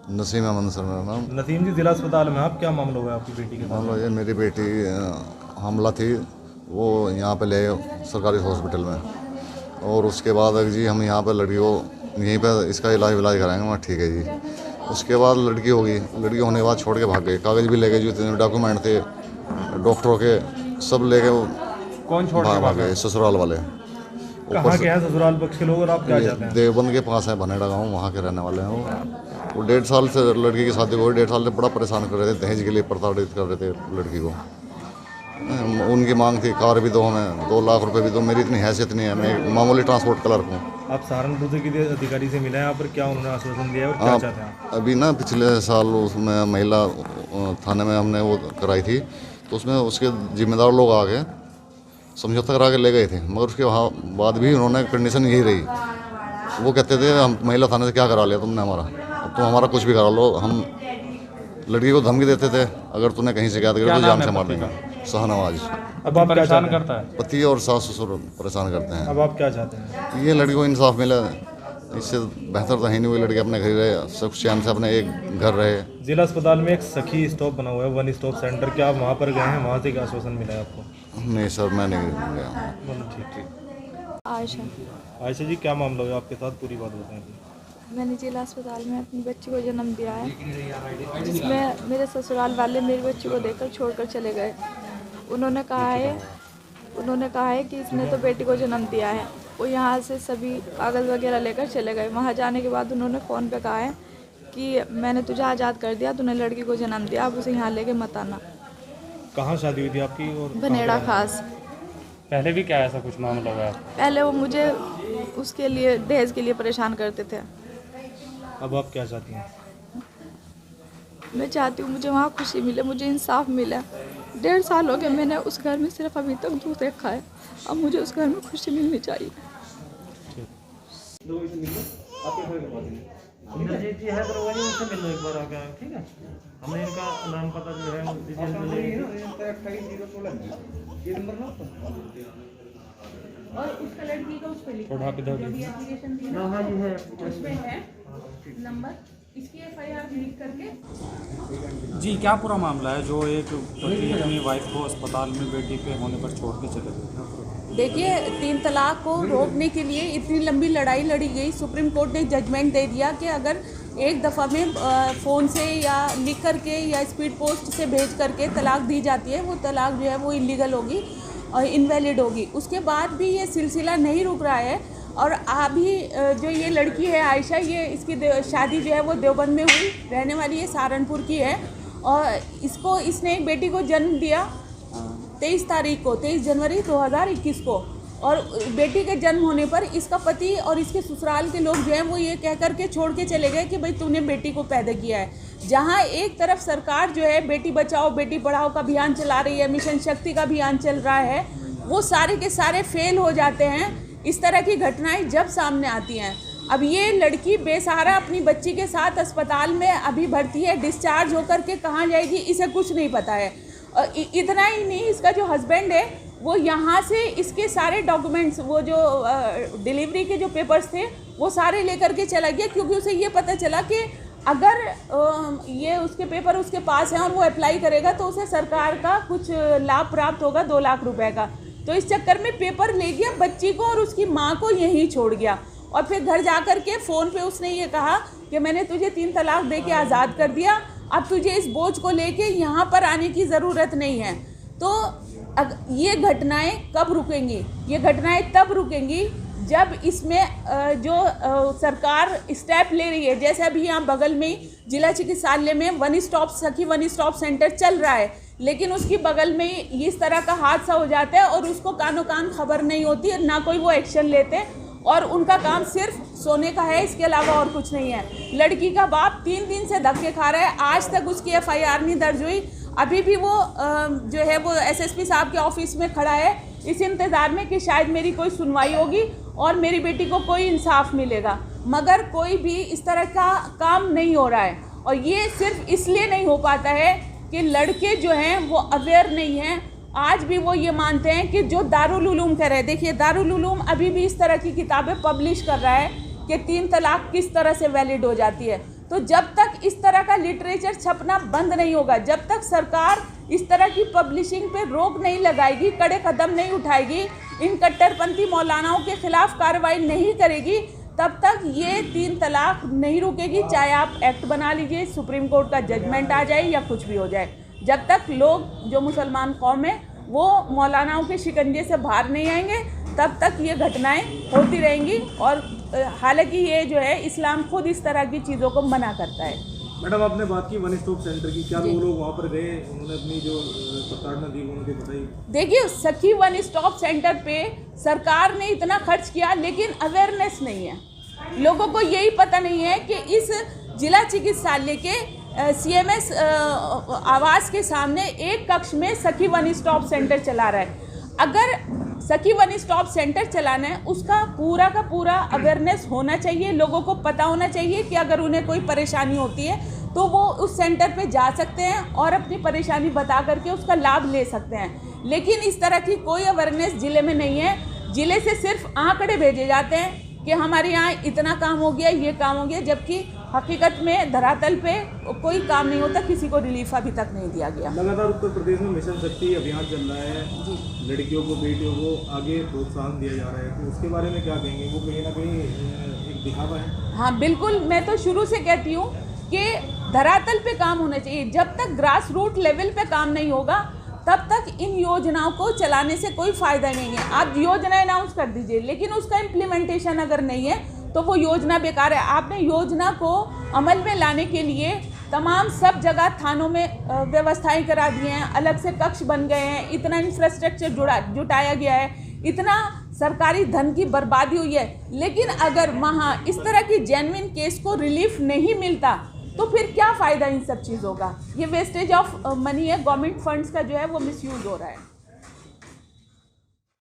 Naseem Ahmad sir मेरा नाम। नसीम जी, जिला अस्पताल में आप, क्या मामला हुआ आपकी बेटी के साथ? मामला ये, मेरी बेटी हमला थी, वो यहाँ पे ले सरकारी हॉस्पिटल में, और उसके बाद जी हम यहाँ पे लड़की को यहीं पे इसका इलाज कराएंगे। मैं ठीक है जी। उसके बाद लड़की होगी, लड़की होने के बाद छोड़ के भाग गए, कागज़ भी ले गए, जो इतने डॉक्यूमेंट थे डॉक्टरों के सब ले गए। कौन छोड़ के भाग गए? ससुराल वाले। कहाँ के हैं ससुराल पक्ष के लोग और आप क्या चाहते हैं? देवबंद के पास है, भनेड़ा गाँव, वहाँ के रहने वाले हैं वो 1.5 साल से लड़की की शादी को 1.5 साल से बड़ा परेशान कर रहे थे, दहेज के लिए प्रताड़ित कर रहे थे लड़की को। उनकी मांग थी कार भी दो, हमें 2 लाख रुपए भी दो। मेरी इतनी हैसियत नहीं है, मैं एक मामूली ट्रांसपोर्ट क्लर्क हूँ। आप सहारनपुर से किसी अधिकारी से मिले हैं यहाँ पर, क्या उन्होंने आश्वासन दिया है और क्या चाहते हैं? अभी ना पिछले साल उसमें महिला थाने में हमने वो कराई थी, तो उसमें उसके जिम्मेदार लोग आ गए, समझौता करा के ले गए थे, मगर उसके बाद भी उन्होंने कंडीशन यही रही। वो कहते थे हम महिला थाने से क्या करा लिया तुमने हमारा, अब तुम हमारा कुछ भी करा लो। हम लड़की को धमकी देते थे, अगर तूने कहीं शिकायत करी तो जान से मार देंगे। शाहनवाज। अब आप क्या चाहते हैं? पति और सास ससुर परेशान करते हैं। अब आप क्या चाहते हैं? ये लड़की को इंसाफ मिले, इससे बेहतर तो है नहीं। वही लड़की अपने घर रहे, सब चैन से अपने एक घर रहे। जिला अस्पताल में एक सखी स्टॉप बना हुआ है, 1 स्टॉप सेंटर, क्या आप वहाँ पर गए हैं? वहाँ से क्या आश्वासन मिला है आपको? नहीं सर, मैं नहीं गया। ठीक। आयशा जी, क्या मामला हुआ आपके साथ, पूरी बात बताएं। मैंने जिला अस्पताल में अपनी बच्ची को जन्म दिया है, जिसमें मेरे ससुराल वाले मेरी बच्ची को देकर छोड़कर चले गए। उन्होंने कहा है कि इसने तो बेटी को जन्म दिया है। वो यहाँ से सभी कागज़ वगैरह लेकर चले गए। वहाँ जाने के बाद उन्होंने फ़ोन पे कहा है कि मैंने तुझे आज़ाद कर दिया, तूने लड़की को जन्म दिया, अब उसे यहाँ लेके मत आना। कहाँ शादी हुई थी आपकी? और भनेड़ा खास। पहले भी क्या ऐसा कुछ मामला हुआ? पहले वो मुझे उसके लिए दहेज के लिए परेशान करते थे। अब आप क्या चाहती हैं? मैं चाहती हूँ मुझे वहाँ खुशी मिले, मुझे इंसाफ मिले। 1.5 साल हो गए मैंने उस घर में सिर्फ अभी तक दूध रखा है, अब मुझे उस घर में खुशी मिलनी चाहिए। इंद्रजीत जी है दरवाजे, उनसे मिल लो एक बार आके, ठीक है? हमने इनका नाम पता जो है और उसका लड़की का उस पे लिखा थोड़ा पे दो एप्लीकेशन दी ना, हाँ जी है उसमें है नंबर, इसकी FIR लिख करके। जी, क्या पूरा मामला है जो एक पति अपनी वाइफ को अस्पताल में बेटी पे होने पर छोड़ के चले गए? देखिए, 3 तलाक को रोकने के लिए इतनी लंबी लड़ाई लड़ी गई। सुप्रीम कोर्ट ने जजमेंट दे दिया कि अगर एक दफ़ा में फ़ोन से या लिख करके या स्पीड पोस्ट से भेज करके तलाक दी जाती है, वो तलाक जो है वो इलीगल होगी और इनवैलिड होगी। उसके बाद भी ये सिलसिला नहीं रुक रहा है और अभी जो ये लड़की है आयशा, ये इसकी शादी जो है वो देवबंद में हुई, रहने वाली है सहारनपुर की है, और इसने एक बेटी को जन्म दिया 23 जनवरी 2021 को। और बेटी के जन्म होने पर इसका पति और इसके ससुराल के लोग जो हैं वो ये कह कर के छोड़ के चले गए कि भाई तूने बेटी को पैदा किया है। जहां एक तरफ सरकार जो है बेटी बचाओ बेटी पढ़ाओ का अभियान चला रही है, मिशन शक्ति का अभियान चल रहा है, वो सारे के सारे फेल हो जाते हैं इस तरह की घटनाएं जब सामने आती हैं। अब ये लड़की बेसहारा अपनी बच्ची के साथ अस्पताल में अभी भर्ती है, डिस्चार्ज होकर के कहाँ जाएगी इसे कुछ नहीं पता है। इतना ही नहीं, इसका जो हस्बैंड है वो यहाँ से इसके सारे डॉक्यूमेंट्स, वो जो डिलीवरी के जो पेपर्स थे वो सारे लेकर के चला गया, क्योंकि उसे ये पता चला कि अगर ये उसके पेपर उसके पास हैं और वो अप्लाई करेगा तो उसे सरकार का कुछ लाभ प्राप्त होगा 2 लाख रुपए का। तो इस चक्कर में पेपर ले गया, बच्ची को और उसकी माँ को यहीं छोड़ गया। और फिर घर जा कर के फ़ोन पे उसने ये कहा कि मैंने तुझे 3 तलाक दे के आज़ाद कर दिया, अब तुझे इस बोझ को लेके यहाँ पर आने की ज़रूरत नहीं है। तो ये घटनाएं कब रुकेंगी? ये घटनाएं तब रुकेंगी जब इसमें जो सरकार स्टेप ले रही है। जैसे अभी यहाँ बगल में जिला चिकित्सालय में 1 स्टॉप सेंटर चल रहा है, लेकिन उसकी बगल में इस तरह का हादसा हो जाता है और उसको कानो कान खबर नहीं होती, ना कोई वो एक्शन लेते, और उनका काम सिर्फ सोने का है, इसके अलावा और कुछ नहीं है। लड़की का बाप 3 दिन से धक्के खा रहा है, आज तक उसकी FIR नहीं दर्ज हुई। अभी भी वो जो है वो SSP साहब के ऑफिस में खड़ा है इस इंतज़ार में कि शायद मेरी कोई सुनवाई होगी और मेरी बेटी को कोई इंसाफ मिलेगा, मगर कोई भी इस तरह का काम नहीं हो रहा है। और ये सिर्फ इसलिए नहीं हो पाता है कि लड़के जो हैं वो अवेयर नहीं हैं। आज भी वो ये मानते हैं कि जो दारुल उलूम कर रहे हैं, देखिए दारुल उलूम अभी भी इस तरह की किताबें पब्लिश कर रहा है कि 3 तलाक किस तरह से वैलिड हो जाती है। तो जब तक इस तरह का लिटरेचर छपना बंद नहीं होगा, जब तक सरकार इस तरह की पब्लिशिंग पे रोक नहीं लगाएगी, कड़े कदम नहीं उठाएगी, इन कट्टरपंथी मौलानाओं के खिलाफ कार्रवाई नहीं करेगी, तब तक ये 3 तलाक नहीं रुकेगी। चाहे आप एक्ट बना लीजिए, सुप्रीम कोर्ट का जजमेंट आ जाए या कुछ भी हो जाए, जब तक लोग जो मुसलमान कौम है वो मौलानाओं के शिकंजे से बाहर नहीं आएंगे, तब तक ये घटनाएं होती रहेंगी। और हालांकि ये जो है इस्लाम खुद इस तरह की चीज़ों को मना करता है। मैडम आपने बात की वन स्टॉप सेंटर की, क्या वो लोग वहाँ पर गए, उन्होंने अपनी जो प्रताड़ना दी उन्होंने बताई? देखिए, सखी वन स्टॉप सेंटर पे सरकार ने इतना खर्च किया, लेकिन अवेयरनेस नहीं है। लोगों को यही पता नहीं है कि इस जिला चिकित्सालय के CMS आवास के सामने एक कक्ष में सखी वन स्टॉप सेंटर चला रहा है। अगर सखी वन स्टॉप सेंटर चलाना है, उसका पूरा का पूरा अवेयरनेस होना चाहिए, लोगों को पता होना चाहिए कि अगर उन्हें कोई परेशानी होती है तो वो उस सेंटर पे जा सकते हैं और अपनी परेशानी बता करके उसका लाभ ले सकते हैं। लेकिन इस तरह की कोई अवेयरनेस ज़िले में नहीं है। ज़िले से सिर्फ आंकड़े भेजे जाते हैं कि हमारे यहाँ इतना काम हो गया, ये काम हो गया, जबकि हकीकत में धरातल पे कोई काम नहीं होता, किसी को रिलीफ अभी तक नहीं दिया गया। लगातार उत्तर प्रदेश में मिशन शक्ति अभियान चल रहा है, लड़कियों को, बेटियों को आगे प्रोत्साहन दिया जा रहा है, तो उसके बारे में क्या कहेंगे? वो कहीं ना कहीं एक दिखावा है। हाँ बिल्कुल, मैं तो शुरू से कहती हूँ कि धरातल पे काम होना चाहिए। जब तक ग्रास रूट लेवल पे काम नहीं होगा, तब तक इन योजनाओं को चलाने से कोई फ़ायदा नहीं है। आप योजना अनाउंस कर दीजिए, लेकिन उसका इम्प्लीमेंटेशन अगर नहीं है तो वो योजना बेकार है। आपने योजना को अमल में लाने के लिए तमाम सब जगह थानों में व्यवस्थाएं करा दी हैं, अलग से कक्ष बन गए हैं, इतना इंफ्रास्ट्रक्चर जुटाया गया है, इतना सरकारी धन की बर्बादी हुई है, लेकिन अगर वहाँ इस तरह की जेन्युइन केस को रिलीफ नहीं मिलता तो फिर क्या फ़ायदा इन सब चीज़ों का? ये वेस्टेज ऑफ मनी है, गवर्नमेंट फंड्स का जो है वो मिसयूज़ हो रहा है।